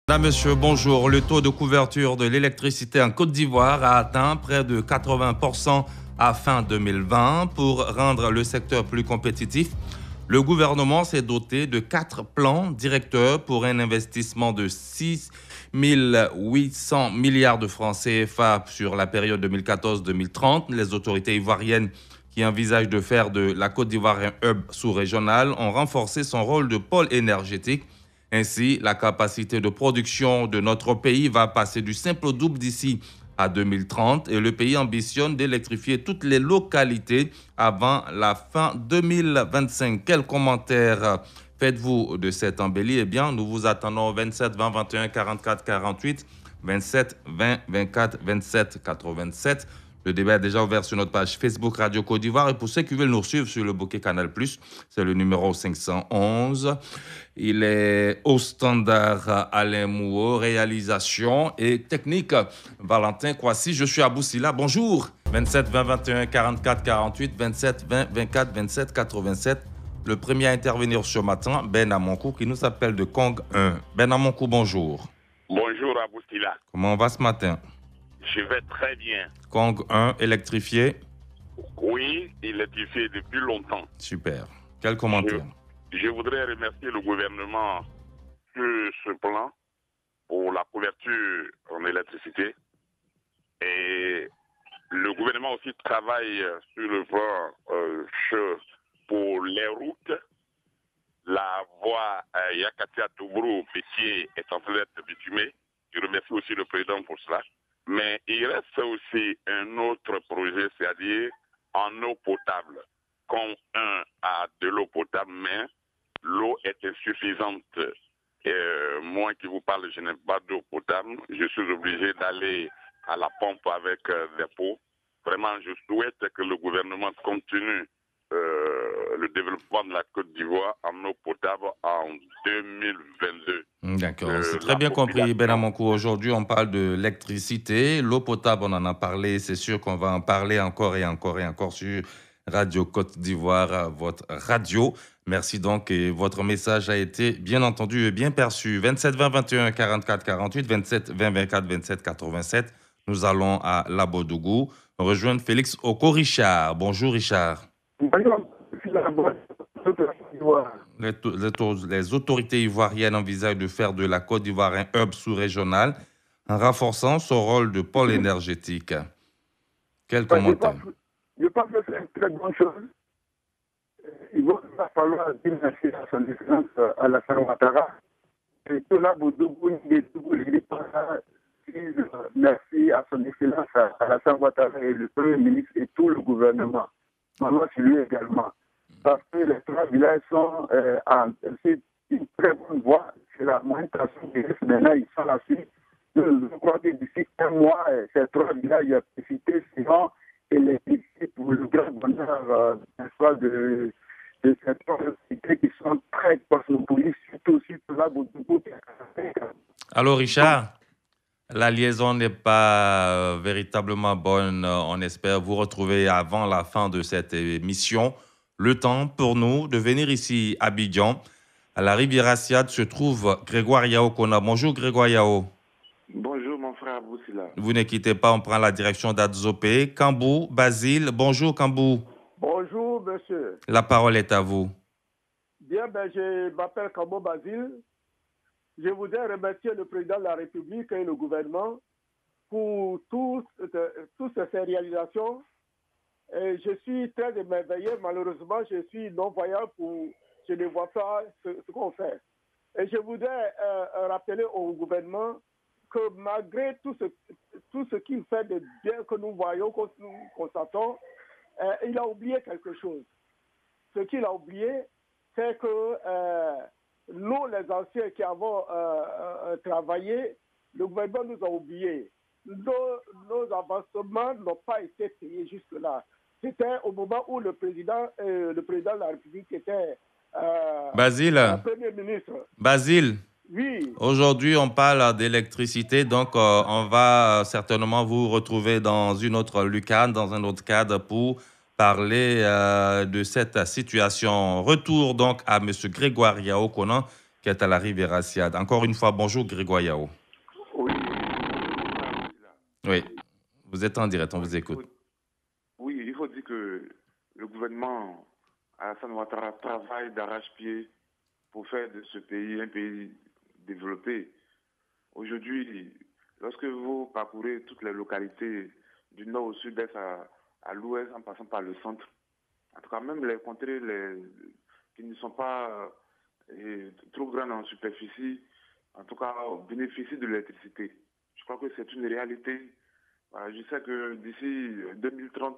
Madame, monsieur, bonjour. Le taux de couverture de l'électricité en Côte d'Ivoire a atteint près de 80% à fin 2020. Pour rendre le secteur plus compétitif, le gouvernement s'est doté de 4 plans directeurs pour un investissement de 6 800 milliards de francs CFA sur la période 2014-2030. Les autorités ivoiriennes qui envisagent de faire de la Côte d'Ivoire un hub sous-régional ont renforcé son rôle de pôle énergétique. Ainsi, la capacité de production de notre pays va passer du simple au double d'ici à 2030 et le pays ambitionne d'électrifier toutes les localités avant la fin 2025. Quels commentaires faites-vous de cette embellie? Eh bien, nous vous attendons au 27 20 21 44 48, 27 20 24 27 87. Le débat est déjà ouvert sur notre page Facebook Radio Côte d'Ivoire. Et pour ceux qui veulent nous suivre sur le bouquet Canal+, c'est le numéro 511. Il est au standard Alain Mouo, réalisation et technique Valentin Kwasi. Je suis à Boussila. Bonjour. 27 20 21 44 48, 27 20 24 27 87. Le premier à intervenir ce matin, Ben Amonkou, qui nous appelle de Kong 1. Ben Amonkou, bonjour. Bonjour à Boussila. Comment on va ce matin? Je vais très bien. Kong 1, électrifié? Oui, électrifié depuis longtemps. Super. Quel commentaire? Je voudrais remercier le gouvernement sur ce plan pour la couverture en électricité. Et le gouvernement aussi travaille sur le plan pour les routes. La voie Yakatia-Toubro-Bétier est en train d'être bitumée. Je remercie aussi le président pour cela. Mais il reste aussi un autre projet, c'est-à-dire en eau potable. Comme un a de l'eau potable, mais l'eau est insuffisante. Moi qui vous parle, je n'ai pas d'eau potable. Je suis obligé d'aller à la pompe avec des pots. Vraiment, je souhaite que le gouvernement continue le développement de la Côte d'Ivoire en eau potable en 2022. D'accord, c'est très bien compris, Ben Amonkou. Aujourd'hui, on parle de l'électricité. L'eau potable, on en a parlé. C'est sûr qu'on va en parler encore et encore et encore sur Radio Côte d'Ivoire, votre radio. Merci donc. Et votre message a été bien entendu et bien perçu. 27 20 21 44 48, 27 20 24 27 87. Nous allons à Labodougou rejoindre Félix Oko-Richard. Bonjour, Richard. Les autorités ivoiriennes envisagent de faire de la Côte d'Ivoire un hub sous-régional en renforçant son rôle de pôle énergétique. Quel commentaire? Je pense que c'est une très bonne chose. Il va falloir dire merci à son excellence Alassane Ouattara. Et tout là, merci à son excellence Alassane Ouattara et le Premier ministre et tout le gouvernement. Maintenant, c'est lui également. Parce que les trois villages sont c'est une très bonne voie. C'est la moyenne tension qui reste maintenant. Ils sont là-dessus. Je crois que d'ici un mois, ces trois villages électricités seront électrifiés pour le grand bonheur de ces trois cités qui sont très cosmopolites, surtout là, beaucoup. Alors, Richard, la liaison n'est pas véritablement bonne. On espère vous retrouver avant la fin de cette émission. Le temps pour nous de venir ici à Abidjan. À la Riviera Siad se trouve Grégoire Yao Kona. Bonjour Grégoire Yao. Bonjour mon frère Boussila. Vous ne quittez pas, on prend la direction d'Adzopé. Kambou, Basile. Bonjour Kambou. Bonjour monsieur. La parole est à vous. Bien, je m'appelle Kambou Basile. Je voudrais remercier le président de la République et le gouvernement pour toutes ces réalisations. Et je suis très émerveillé. Malheureusement, je suis non-voyant je ne vois pas ce qu'on fait. Et je voudrais rappeler au gouvernement que malgré tout ce qu'il fait de bien que nous voyons, que nous constatons, il a oublié quelque chose. Ce qu'il a oublié, c'est que nous, les anciens qui avons travaillé, le gouvernement nous a oubliés. Nos avancements n'ont pas été payés jusque-là. C'était au moment où le président de la République était Basile. Premier ministre. Basile. Oui. Aujourd'hui, on parle d'électricité, donc on va certainement vous retrouver dans une autre lucarne, dans un autre cadre pour parler de cette situation. Retour donc à M. Grégoire Yao Kona, qui est à la Riviera Siad. Encore une fois, bonjour Grégoire Yao. Oui. Oui, vous êtes en direct, on vous écoute. Oui, il faut dire que le gouvernement Alassane Ouattara travaille d'arrache-pied pour faire de ce pays un pays développé. Aujourd'hui, lorsque vous parcourez toutes les localités du nord au sud-est à l'ouest, en passant par le centre, en tout cas même les contrées qui ne sont pas trop grandes en superficie, en tout cas bénéficient de l'électricité. Je crois que c'est une réalité. Je sais que d'ici 2030,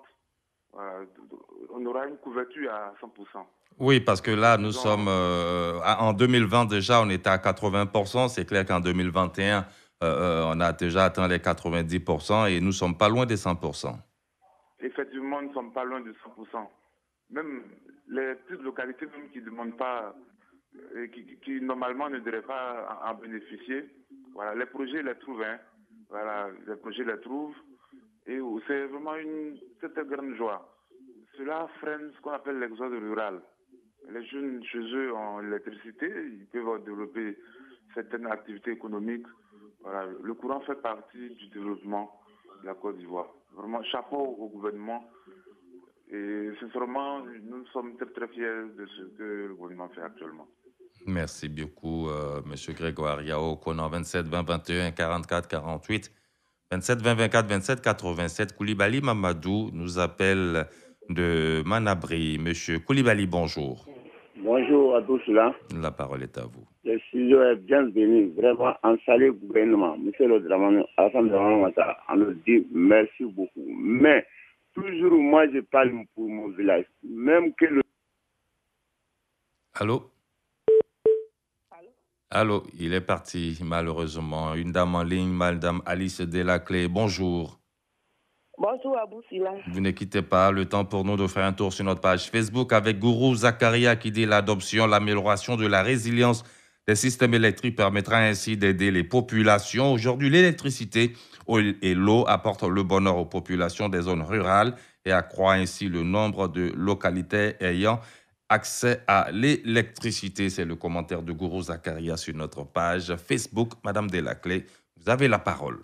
on aura une couverture à 100%. Oui, parce que là, nous sommes en 2020 déjà, on était à 80%. C'est clair qu'en 2021, on a déjà atteint les 90% et nous ne sommes pas loin des 100%. Effectivement, nous ne sommes pas loin de 100%. Même les petites localités même qui ne demandent pas, qui normalement ne devraient pas en bénéficier, voilà, les projets les trouvent. Voilà, les projets les trouvent. Et c'est vraiment une grande joie. Cela freine ce qu'on appelle l'exode rural. Les jeunes chez eux ont l'électricité, ils peuvent développer certaines activités économiques. Voilà, le courant fait partie du développement de la Côte d'Ivoire. Vraiment, chapeau au gouvernement. Et sincèrement, nous sommes très très fiers de ce que le gouvernement fait actuellement. Merci beaucoup, M. Grégoire Yao. Conan 27 20 21 44 48. 27 20 24 27 87. Koulibaly Mamadou nous appelle de Manabri. Monsieur Koulibaly, bonjour. Bonjour à tous là. La parole est à vous. Je suis bienvenu vraiment en saluer le gouvernement. Monsieur le Dramane, on nous dit merci beaucoup. Mais toujours moi je parle pour mon village. Même que le... Allô? Allô, il est parti malheureusement. Une dame en ligne, Madame Alice Delaclé. Bonjour. Bonjour Abou Sila. Vous ne quittez pas, le temps pour nous de faire un tour sur notre page Facebook avec Gourou Zakaria qui dit l'adoption, l'amélioration de la résilience des systèmes électriques permettra ainsi d'aider les populations. Aujourd'hui, l'électricité et l'eau apportent le bonheur aux populations des zones rurales et accroît ainsi le nombre de localités ayant accès à l'électricité. C'est le commentaire de Gourou Zakaria sur notre page Facebook. Madame Delaclé, vous avez la parole.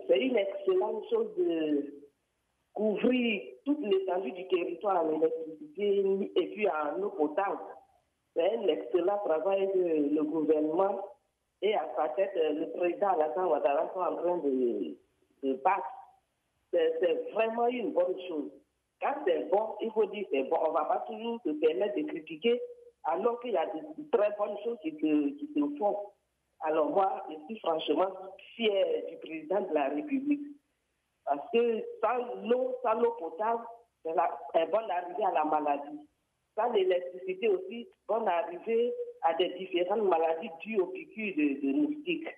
C'est une excellente chose de couvrir toute l'étendue du territoire en électricité et puis en eau potable. C'est un excellent travail que le gouvernement et à sa tête le président Alassane Ouattara sont en train de battre. C'est vraiment une bonne chose. Quand c'est bon, il faut dire c'est bon. On ne va pas toujours se permettre de critiquer alors qu'il y a de très bonnes choses qui se font. Alors moi, je suis franchement fier du président de la République. Parce que sans l'eau potable, c'est bonne arrivée à la maladie. Sans l'électricité aussi, bonne arrivée à des différentes maladies dues aux piqûres de moustiques.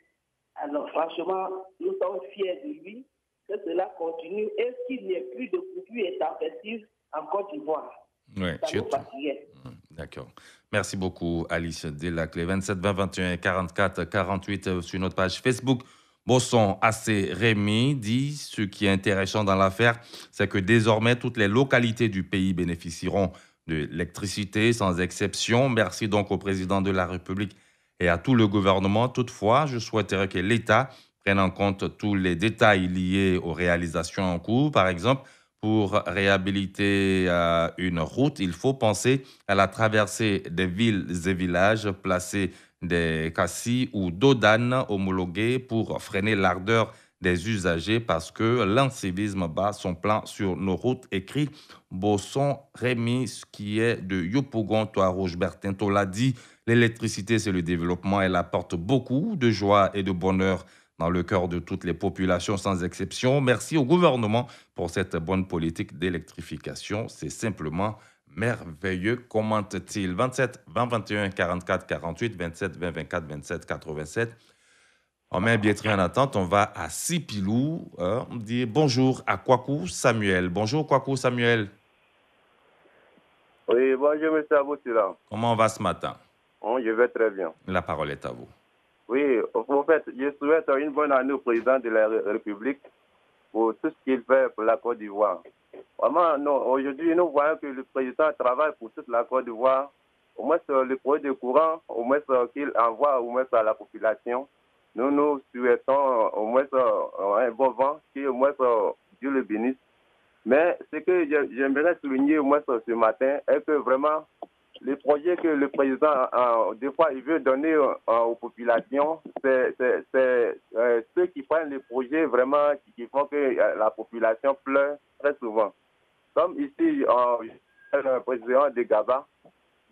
Alors franchement, nous sommes fiers de lui, que cela continue et qu'il n'y ait plus de coupures intempestives en Côte d'Ivoire. Oui, ça nous fatiguait. D'accord. Merci beaucoup, Alice Delaclé. 27 20 21 44 48 sur notre page Facebook. Bosson AC Rémy dit ce qui est intéressant dans l'affaire, c'est que désormais toutes les localités du pays bénéficieront de l'électricité sans exception. Merci donc au président de la République et à tout le gouvernement. Toutefois, je souhaiterais que l'État prenne en compte tous les détails liés aux réalisations en cours. Par exemple, pour réhabiliter une route, il faut penser à la traversée des villes et villages, placer des cassis ou dodanes homologués pour freiner l'ardeur des usagers parce que l'incivisme bat son plan sur nos routes, écrit Bosson Rémy, qui est de Yopougon, Toarouge. Bertinto l'a dit, l'électricité, c'est le développement. Elle apporte beaucoup de joie et de bonheur dans le cœur de toutes les populations sans exception. Merci au gouvernement pour cette bonne politique d'électrification. C'est simplement merveilleux, commente-t-il. 27 20 21 44 48, 27 20 24 27 87. On met un billetterie en attente. On va à Sipilou. On dit bonjour à Kwaku Samuel. Bonjour Kwaku Samuel. Oui, bonjour monsieur Aboutila. Comment on va ce matin? Je vais très bien. La parole est à vous. Oui, en fait, je souhaite une bonne année au président de la République pour tout ce qu'il fait pour la Côte d'Ivoire. Vraiment, aujourd'hui, nous voyons que le président travaille pour toute la Côte d'Ivoire au moins le projet de courant, au moins qu'il envoie au moins à la population. Nous souhaitons au moins un bon vent, qui au moins Dieu le bénisse. Mais ce que j'aimerais souligner au moins ce matin est que vraiment, les projets que le président, des fois, il veut donner aux populations, c'est ceux qui prennent les projets vraiment qui font que la population pleure très souvent. Comme ici, le président de Gaba,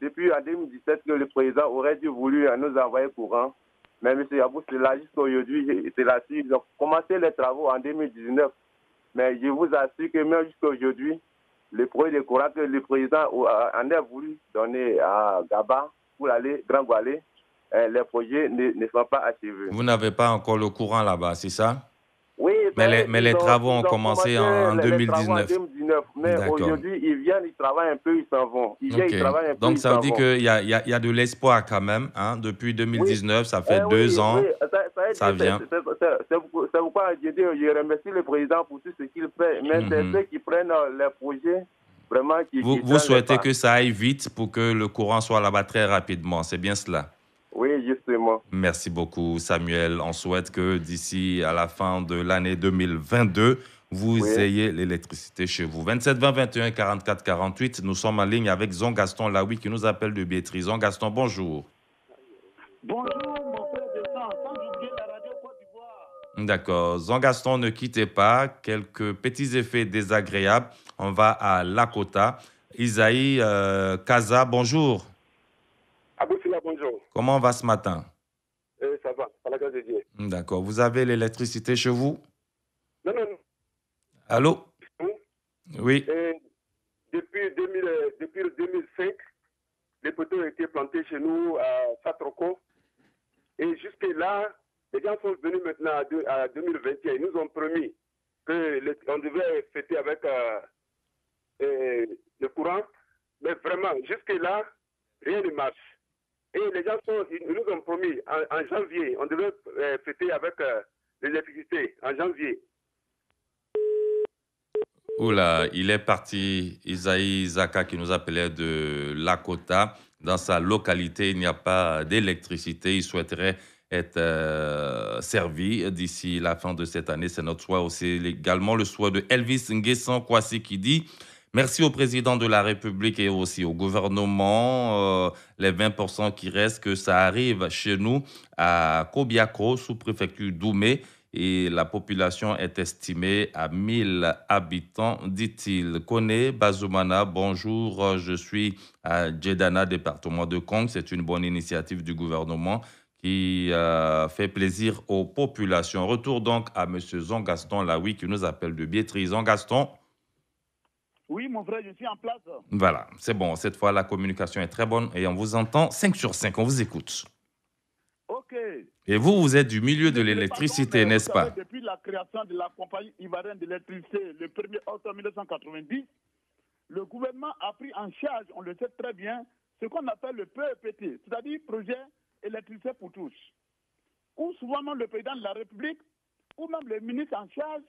depuis en 2017 que le président aurait dû voulu nous envoyer courant. Mais M. Yabou, c'est là jusqu'à aujourd'hui, c'est là, ils ont commencé les travaux en 2019. Mais je vous assure que même jusqu'à aujourd'hui, le projet de courant que le président en a voulu donner à Gaba pour aller Grand Gualé, les projets ne sont pas achevés. Vous n'avez pas encore le courant là-bas, c'est ça? Oui, mais les travaux ont commencé en 2019. Mais aujourd'hui, ils viennent, ils travaillent un peu, ils s'en vont. Ils viennent, ils travaillent un peu, donc ils ça s'en veut dire vont. qu'il y a de l'espoir quand même. Hein? Depuis 2019, oui. Ça fait 2 ans. Oui. Ça vient. C'est pourquoi je remercie le président pour tout ce qu'il fait. Mais c'est ceux qui prennent les projets, vraiment, vous souhaitez que ça aille vite pour que le courant soit là-bas très rapidement. C'est bien cela? Oui, justement. Merci beaucoup, Samuel. On souhaite que d'ici à la fin de l'année 2022, vous ayez l'électricité chez vous. 27 20 21 44 48. Nous sommes en ligne avec Zon Gaston Laoui qui nous appelle de Biétry. Zon Gaston, bonjour. Bonjour, mon frère de sang. Sans oublier la radio Côte d'Ivoire. D'accord. Zon Gaston, ne quittez pas. Quelques petits effets désagréables. On va à Lakota. Isaïe Kaza, bonjour. Abousila, bonjour. Comment va ce matin? Ça va, par la grâce de Dieu. D'accord. Vous avez l'électricité chez vous? Non. Allô? Oui. Depuis 2005, les poteaux ont été plantés chez nous à Satroko. Et jusque-là, les gens sont venus maintenant à 2021. Ils nous ont promis qu'on devait fêter avec le courant. Mais vraiment, jusque-là, rien ne marche. Et les gens ils nous ont promis en janvier, on devait fêter avec l'électricité en janvier. Oula, il est parti, Isaïe Zaka qui nous appelait de Lakota. Dans sa localité, il n'y a pas d'électricité. Il souhaiterait être servi d'ici la fin de cette année. C'est notre souhait aussi. Également le souhait de Elvis Nguessan Kwasi qui dit « Merci au président de la République et aussi au gouvernement. Les 20% qui restent, que ça arrive chez nous à Kobiako, sous-préfecture d'Oumé. Et la population est estimée à 1000 habitants, dit-il. Kone Bazoumana, bonjour. Je suis à Djedana, département de Kong. C'est une bonne initiative du gouvernement qui fait plaisir aux populations. Retour donc à M. Zon Gaston Laoui qui nous appelle de Biétry. Zon Gaston. Oui, mon frère, je suis en place. Voilà, c'est bon. Cette fois, la communication est très bonne et on vous entend 5 sur 5. On vous écoute. OK. Et vous êtes du milieu de l'électricité, n'est-ce pas? Depuis la création de la compagnie ivoirienne d'électricité le 1er octobre 1990, le gouvernement a pris en charge, on le sait très bien, ce qu'on appelle le PEPT, c'est-à-dire Projet électricité pour tous, où souvent même le président de la République ou même les ministres en charge,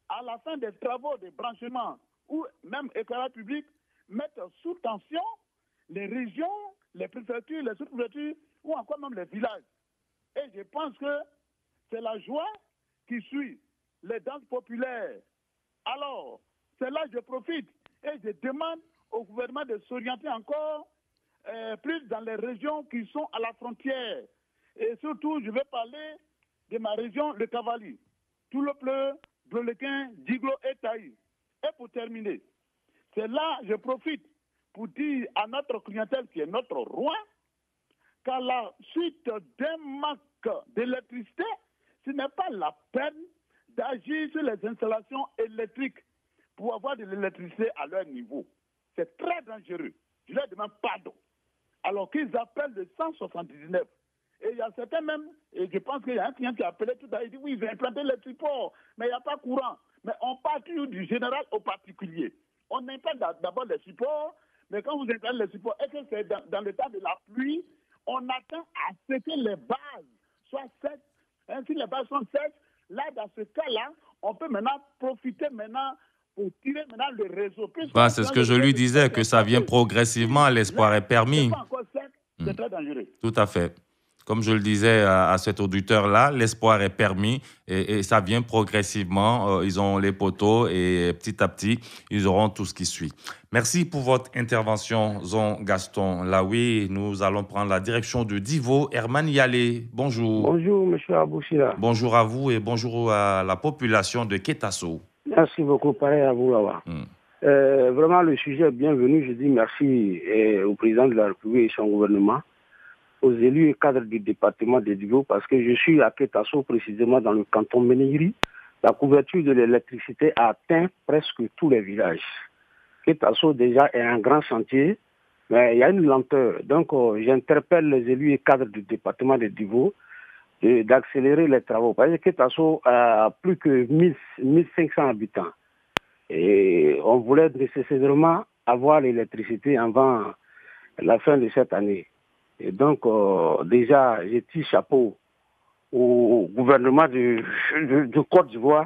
à la fin des travaux de branchement ou même éclairage public, mettent sous tension les régions, les préfectures, les sous-préfectures ou encore même les villages. Et je pense que c'est la joie qui suit les danses populaires. Alors, c'est là que je profite et je demande au gouvernement de s'orienter encore plus dans les régions qui sont à la frontière. Et surtout, je vais parler de ma région, le Cavali, tout le Pleu, Blolequin, Diglo et Taï. Et pour terminer, c'est là que je profite pour dire à notre clientèle qui est notre roi, qu'à la suite d'un manque d'électricité, ce n'est pas la peine d'agir sur les installations électriques pour avoir de l'électricité à leur niveau. C'est très dangereux. Je leur demande pardon. Alors qu'ils appellent le 179. Et il y a certains même, et je pense qu'il y a un client qui a appelé tout à l'heure, il dit oui, je vais implanter le support, mais il n'y a pas courant. Mais on part toujours du général au particulier. On implante d'abord les supports, mais quand vous implantez les supports, et que c'est dans le temps de la pluie, on attend à ce que les bases soient sèches. Si les bases sont sèches, là, dans ce cas-là, on peut maintenant profiter pour tirer le réseau. C'est ce que je lui disais, que ça vient progressivement, l'espoir est permis. Ce n'est pas encore sèche. C'est très dangereux. Tout à fait. Comme je le disais à cet auditeur-là, l'espoir est permis et ça vient progressivement. Ils ont les poteaux et petit à petit, ils auront tout ce qui suit. Merci pour votre intervention, Zon Gaston Laoui. Nous allons prendre la direction de Divo. Herman Yalé, bonjour. Bonjour, M. Abouchila. Bonjour à vous et bonjour à la population de Kétasso. Merci beaucoup, pareil à vous là-bas. Vraiment, le sujet est bienvenu. Je dis merci au président de la République et son gouvernement, aux élus et cadres du département de Divo, parce que je suis à Kétasso, précisément dans le canton Ménéiri. La couverture de l'électricité a atteint presque tous les villages. Kétasso, déjà, est un grand chantier, mais il y a une lenteur. Donc, j'interpelle les élus et cadres du département de Divo d'accélérer les travaux. Parce que Kétasso a plus que 1500 habitants. Et on voulait nécessairement avoir l'électricité avant la fin de cette année. Et donc, déjà, j'ai tiré chapeau au gouvernement de Côte d'Ivoire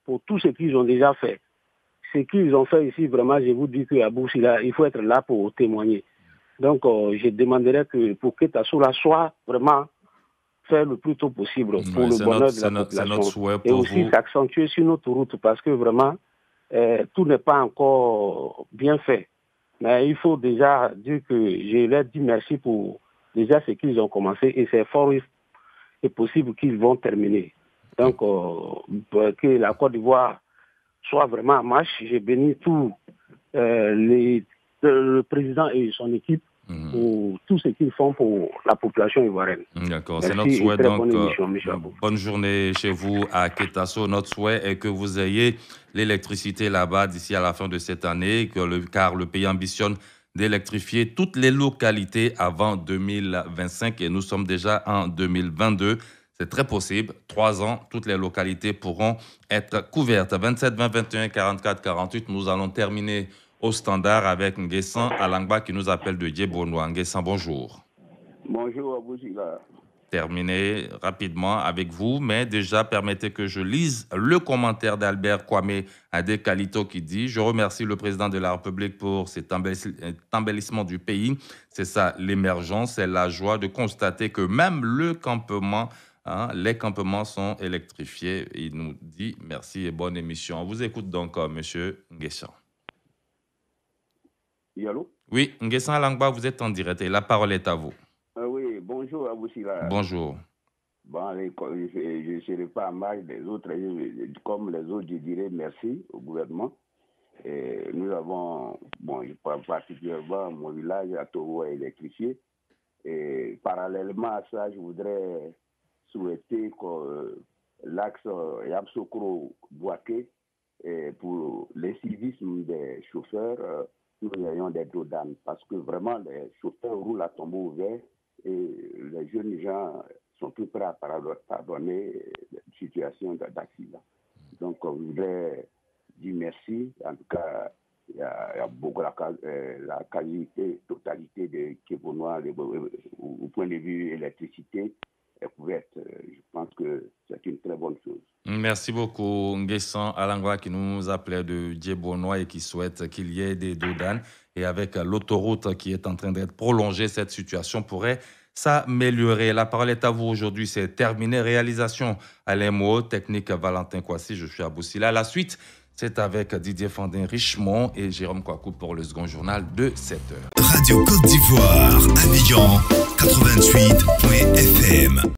pour tout ce qu'ils ont déjà fait. Ce qu'ils ont fait ici, vraiment, je vous dis qu'à Bouchila, il faut être là pour témoigner. Donc, je demanderais que pour que Tassoula soit vraiment fait le plus tôt possible pour le bonheur de la population. Notre souhait pour et aussi s'accentuer sur notre route parce que vraiment, tout n'est pas encore bien fait. Mais il faut déjà dire que je leur dis merci pour déjà ce qu'ils ont commencé et c'est fort et possible qu'ils vont terminer. Donc, que la Côte d'Ivoire soit vraiment en marche. J'ai béni tout le président et son équipe pour tout ce qu'ils font pour la population ivoirienne. D'accord, c'est notre souhait. Donc, bonne journée chez vous à Kétasso. Notre souhait est que vous ayez l'électricité là-bas d'ici à la fin de cette année, car le pays ambitionne d'électrifier toutes les localités avant 2025 et nous sommes déjà en 2022. C'est très possible. 3 ans, toutes les localités pourront être couvertes. 27 20 21 44 48. Nous allons terminer au standard avec Nguessan Alangba qui nous appelle de Djebonois. Nguessan, bonjour. Bonjour à vous, Gila. Terminer rapidement avec vous, mais déjà permettez que je lise le commentaire d'Albert Kwame Adekalito qui dit « Je remercie le président de la République pour cet embellissement du pays. C'est ça l'émergence, c'est la joie de constater que même le campement, les campements sont électrifiés. » Il nous dit « Merci et bonne émission. » On vous écoute donc, monsieur Nguessan. Allô? Oui, Nguessan Alangba, vous êtes en direct et la parole est à vous. Oui, bonjour à vous, Sila. Bonjour. Bon, je ne serai pas en marge des autres. Comme les autres, je dirais merci au gouvernement. Et nous avons, particulièrement mon village à Togo est électrifié. Et parallèlement à ça, je voudrais souhaiter que l'axe Yamsokro-Bouaké, pour le civisme des chauffeurs, nous ayons des dodanes. Parce que vraiment, les chauffeurs roulent à tombeau ouvert. Et les jeunes gens sont plus prêts à pardonner les situations d'accident. Donc, on voudrait dire merci. En tout cas, il y a beaucoup la qualité, totalité de Kébonois au point de vue électricité est couverte. Je pense que c'est une très bonne chose. Merci beaucoup, Nguessan Alangwa, qui nous appelait de Djebonois et qui souhaite qu'il y ait des doudanes. Et avec l'autoroute qui est en train d'être prolongée, cette situation pourrait s'améliorer. La parole est à vous aujourd'hui, c'est terminé. Réalisation Alain Mo, technique Valentin Kwasi, je suis à Boussila. La suite, c'est avec Didier Fandin Richemont et Jérôme Kouakou pour le second journal de 7h. Radio Côte d'Ivoire, Abidjan, 88.fm.